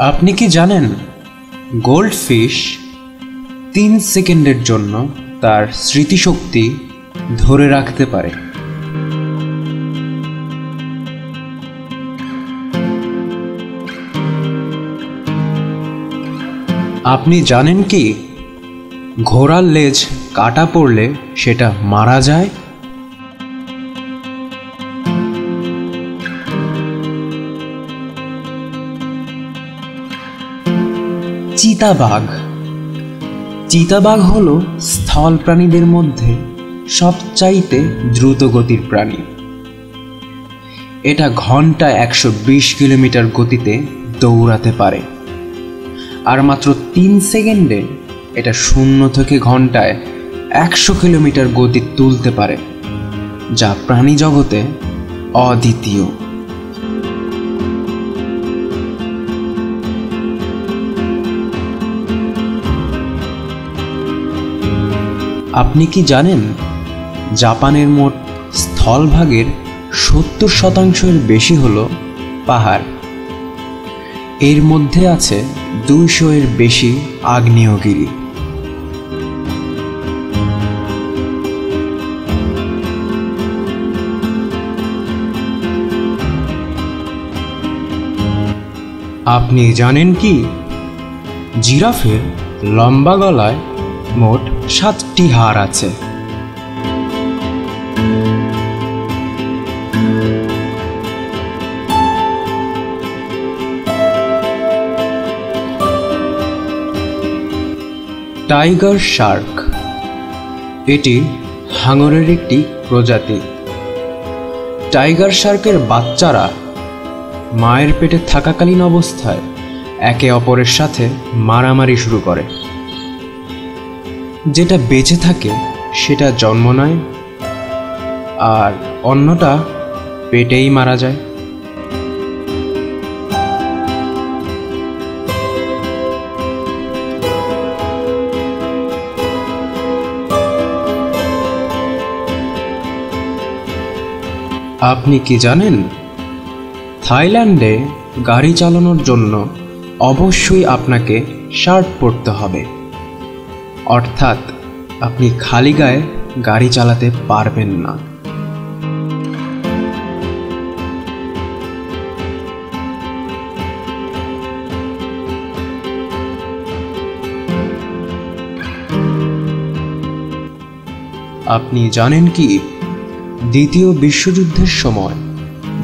আপনি কি জানেন গোল্ডফিশ 3 সেকেন্ডের জন্য তার স্মৃতিশক্তি ধরে রাখতে পারে? আপনি জানেন কি ঘোড়ার লেজ কাটা পড়লে সেটা মারা যায়? চিতাবাঘ হলো স্থল প্রাণীদের মধ্যে সবচাইতে দ্রুত গতির প্রাণী। এটা ঘন্টায় 120 কিলোমিটার গতিতে দৌড়াতে পারে, আর মাত্র 3 সেকেন্ডে এটা 0 থেকে ঘন্টায় 100 কিলোমিটার গতি তুলতে পারে, যা প্রাণী জগতে অদ্বিতীয়। আপনি কি জানেন জাপানের মোট স্থলভাগের 70% বেশি হলো পাহাড়। এর মধ্যে আছে 200 এর বেশি আগ্নেয়গিরি। আপনি জানেন কি জিরাফের লম্বা গলায় মোট 7টি হাড় আছে? টাইগার শার্ক এটি হাঙরের একটি প্রজাতি। টাইগার শার্কের বাচ্চারা মায়ের পেটে থাকাকালীন অবস্থায় একে অপরের সাথে মারামারি শুরু করে। যেটা বেঁচে থাকে সেটা জন্ম নেয়, আর অন্যটা পেটেই মারা যায়। আপনি কি জানেন থাইল্যান্ডে গাড়ি চালানোর জন্য অবশ্যই আপনাকে শার্ট পরতে হবে, অর্থাৎ আপনি খালি গায়ে গাড়ি চালাতে পারবেন না। আপনি জানেন কি দ্বিতীয় বিশ্বযুদ্ধের সময়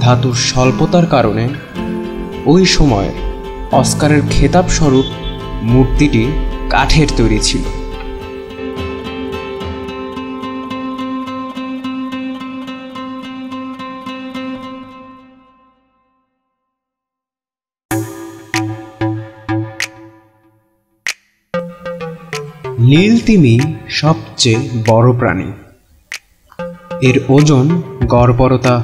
ধাতুর স্বল্পতার কারণে ওই সময় অস্কারের খেতাব স্বরূপ মূর্তিটি কাঠের তৈরি ছিল। নীল তিমি সবচেয়ে বড় প্রাণী। এর ওজন গড়পড়তা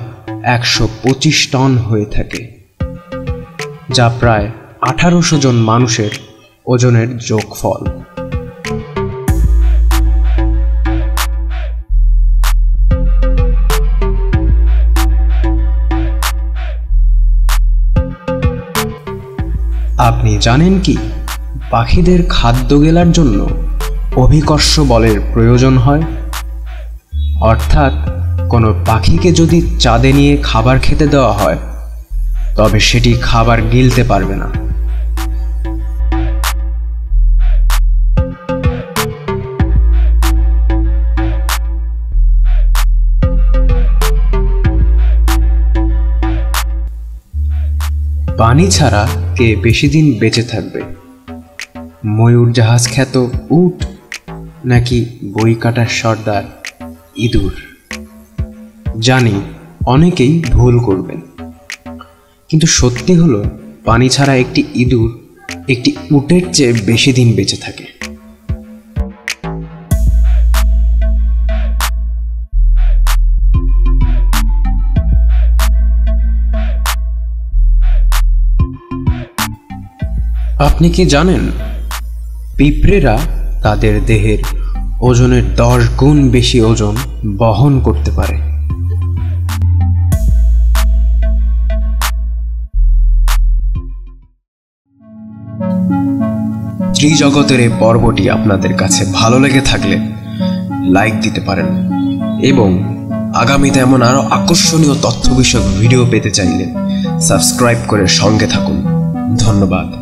125 টন হয়ে থাকে, যা প্রায় 1800 জন মানুষের ওজনের যোগফল। আপনি জানেন কি পাখিদের খাদ্য গেলার জন্য অভিকর্ষ বলের প্রয়োজন হয়? অর্থাৎ কোনো পাখিকে যদি চাঁদে নিয়ে খাবার খেতে দেওয়া হয় তবে সেটি খাবার গিলতে পারবে না। পানি ছাড়া কে বেশি দিন বেঁচে থাকবে, ময়ূর জাহাজ খ্যাত উট নাকি বই কাটার সর্দার ইঁদুর? জানি অনেকেই ভুল করবেন, কিন্তু সত্যি হলো পানি ছাড়া একটি ইঁদুর একটি উটের চেয়ে বেশি দিন বেঁচে থাকে। আপনি কি জানেন পিঁপড়েরা তাদের দেহের ওজনের 10 গুণ বেশি ওজন বহন করতে পারে? ত্রিজগতের এই পর্বটি আপনাদের কাছে ভালো লেগে থাকলে লাইক দিতে পারেন এবং আগামীতে এমন আরো আকর্ষণীয় তথ্য বিষয়ক ভিডিও পেতে চাইলে সাবস্ক্রাইব করে সঙ্গে থাকুন। ধন্যবাদ।